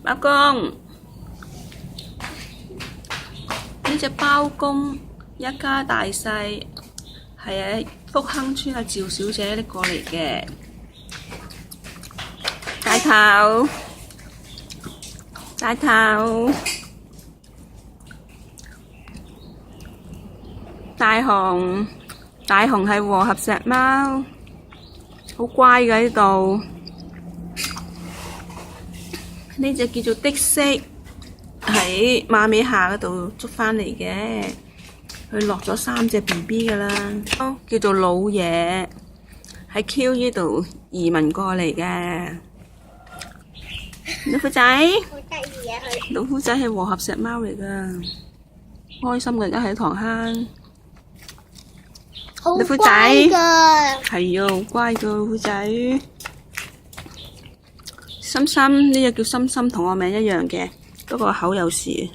包公，呢隻包公一家大細係喺福亨村趙小姐拎過嚟嘅。大頭，大頭，大雄，大雄係和合石貓，好乖嘅呢度。呢隻叫做的色，喺馬尾下嗰度捉返嚟嘅，佢落咗3隻 BB 㗎啦，叫做老爺，喺 Q 呢度移民過嚟嘅。老虎仔，好得意啊佢！老虎仔係和合石貓嚟㗎，開心嘅而家喺塘坑。好老虎仔乖㗎，係啊，好乖㗎老虎仔。心心呢隻叫心心，同我名一樣嘅，不過口有事。